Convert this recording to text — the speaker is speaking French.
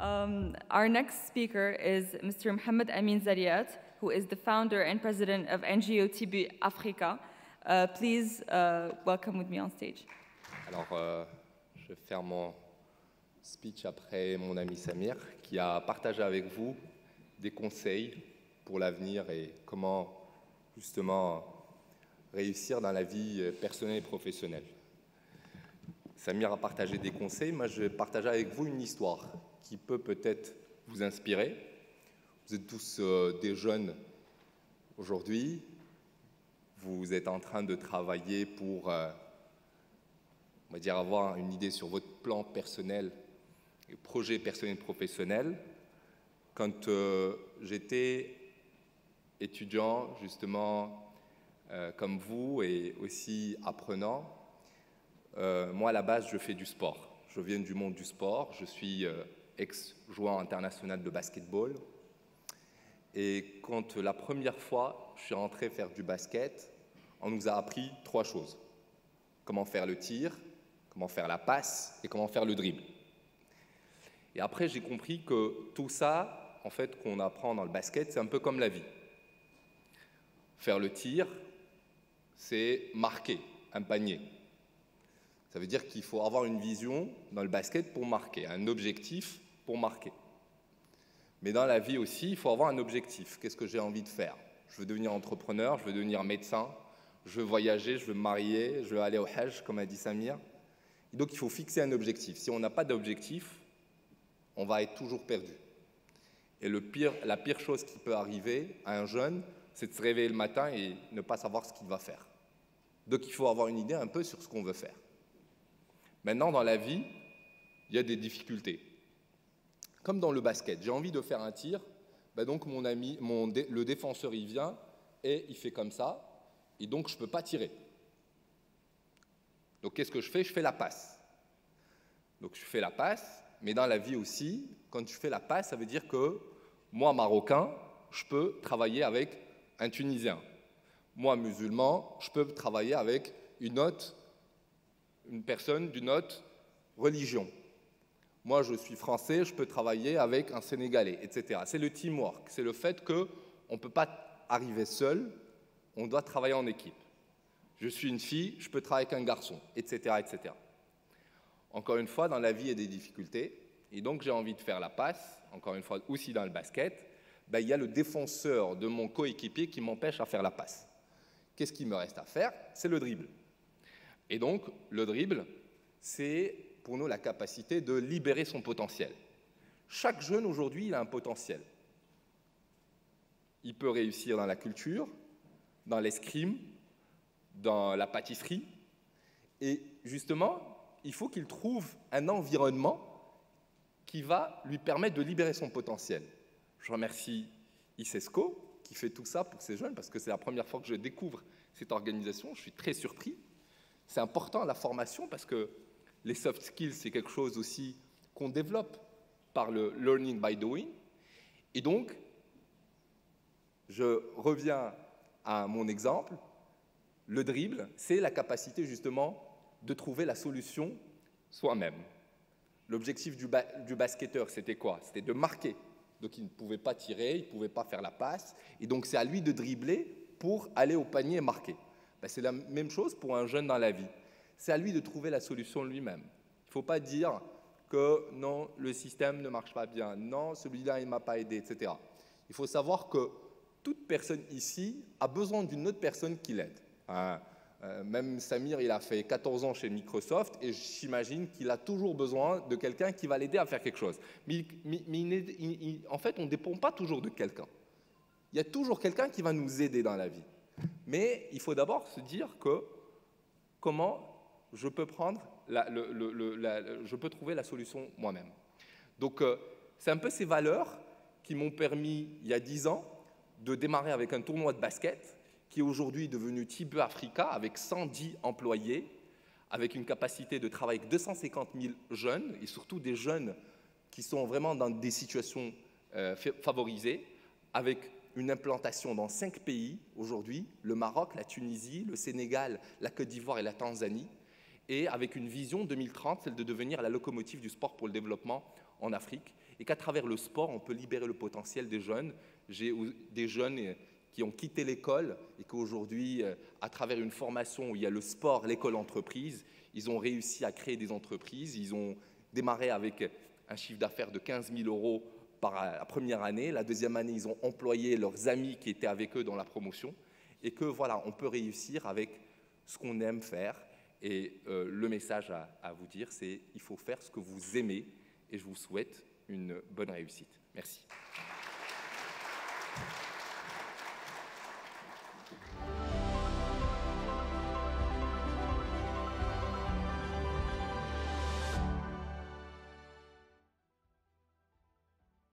Our next speaker is Mr. Mohamed Amin Zariat, who is the founder and president of NGO TB Africa. Please welcome with me on stage. Alors, je vais faire mon speech après mon ami Samir, qui a partagé avec vous des conseils pour l'avenir et comment justement réussir dans la vie personnelle et professionnelle. Samir a partagé des conseils, moi je vais partager avec vous une histoire qui peut peut-être vous inspirer. Vous êtes tous des jeunes aujourd'hui, vous êtes en train de travailler pour, on va dire, avoir une idée sur votre plan personnel, projet personnel et professionnel. Quand j'étais étudiant, justement, comme vous et aussi apprenant, moi, à la base, je fais du sport. Je viens du monde du sport. Je suis ex-joueur international de basketball. Et quand la première fois, je suis rentré faire du basket, on nous a appris 3 choses. Comment faire le tir, comment faire la passe et comment faire le dribble. Et après, j'ai compris que tout ça, en fait, qu'on apprend dans le basket, c'est un peu comme la vie. Faire le tir, c'est marquer un panier. Ça veut dire qu'il faut avoir une vision dans le basket pour marquer, un objectif pour marquer. Mais dans la vie aussi, il faut avoir un objectif. Qu'est-ce que j'ai envie de faire? Je veux devenir entrepreneur, je veux devenir médecin, je veux voyager, je veux me marier, je veux aller au Hajj, comme a dit Samir. Et donc, il faut fixer un objectif. Si on n'a pas d'objectif, on va être toujours perdu. Et la pire chose qui peut arriver à un jeune, c'est de se réveiller le matin et ne pas savoir ce qu'il va faire. Donc, il faut avoir une idée un peu sur ce qu'on veut faire. Maintenant, dans la vie, il y a des difficultés. Comme dans le basket, j'ai envie de faire un tir, donc mon ami, le défenseur, il vient et il fait comme ça, et donc je ne peux pas tirer. Donc qu'est-ce que je fais? Je fais la passe. Donc je fais la passe, mais dans la vie aussi, quand je fais la passe, ça veut dire que moi, Marocain, je peux travailler avec un Tunisien. Moi, musulman, je peux travailler avec une personne d'une autre religion. Moi, je suis français, je peux travailler avec un Sénégalais, etc. C'est le teamwork, c'est le fait qu'on ne peut pas arriver seul, on doit travailler en équipe. Je suis une fille, je peux travailler avec un garçon, etc., etc. Encore une fois, dans la vie, il y a des difficultés, et donc j'ai envie de faire la passe, encore une fois, aussi dans le basket, il y a le défenseur de mon coéquipier qui m'empêche à faire la passe. Qu'est-ce qu'il me reste à faire? C'est le dribble. Et donc, le dribble, c'est pour nous la capacité de libérer son potentiel. Chaque jeune aujourd'hui, il a un potentiel. Il peut réussir dans la culture, dans l'escrime, dans la pâtisserie. Et justement, il faut qu'il trouve un environnement qui va lui permettre de libérer son potentiel. Je remercie ISESCO qui fait tout ça pour ces jeunes, parce que c'est la première fois que je découvre cette organisation. Je suis très surpris. C'est important la formation parce que les soft skills, c'est quelque chose aussi qu'on développe par le learning by doing. Et donc, je reviens à mon exemple. Le dribble, c'est la capacité justement de trouver la solution soi-même. L'objectif du basketteur, c'était quoi? C'était de marquer. Donc, il ne pouvait pas tirer, il ne pouvait pas faire la passe. Et donc, c'est à lui de dribbler pour aller au panier et marquer. C'est la même chose pour un jeune dans la vie. C'est à lui de trouver la solution lui-même. Il ne faut pas dire que non, le système ne marche pas bien, non, celui-là, il ne m'a pas aidé, etc. Il faut savoir que toute personne ici a besoin d'une autre personne qui l'aide. Même Samir, il a fait 14 ans chez Microsoft et j'imagine qu'il a toujours besoin de quelqu'un qui va l'aider à faire quelque chose. Mais en fait, on ne dépend pas toujours de quelqu'un. Il y a toujours quelqu'un qui va nous aider dans la vie. Mais il faut d'abord se dire que comment je peux je peux trouver la solution moi-même. Donc, c'est un peu ces valeurs qui m'ont permis, il y a 10 ans, de démarrer avec un tournoi de basket qui est aujourd'hui devenu TB Africa avec 110 employés, avec une capacité de travail avec 250 000 jeunes, et surtout des jeunes qui sont vraiment dans des situations favorisées, avec une implantation dans 5 pays aujourd'hui, le Maroc, la Tunisie, le Sénégal, la Côte d'Ivoire et la Tanzanie, et avec une vision 2030, celle de devenir la locomotive du sport pour le développement en Afrique. et qu'à travers le sport, on peut libérer le potentiel des jeunes. J'ai des jeunes qui ont quitté l'école et qu'aujourd'hui, à travers une formation où il y a le sport, l'école-entreprise, ils ont réussi à créer des entreprises. Ils ont démarré avec un chiffre d'affaires de 15 000 € par la première année. La deuxième année, ils ont employé leurs amis qui étaient avec eux dans la promotion. Et que voilà, on peut réussir avec ce qu'on aime faire. Et le message à vous dire, c'est qu'il faut faire ce que vous aimez. Et je vous souhaite une bonne réussite. Merci.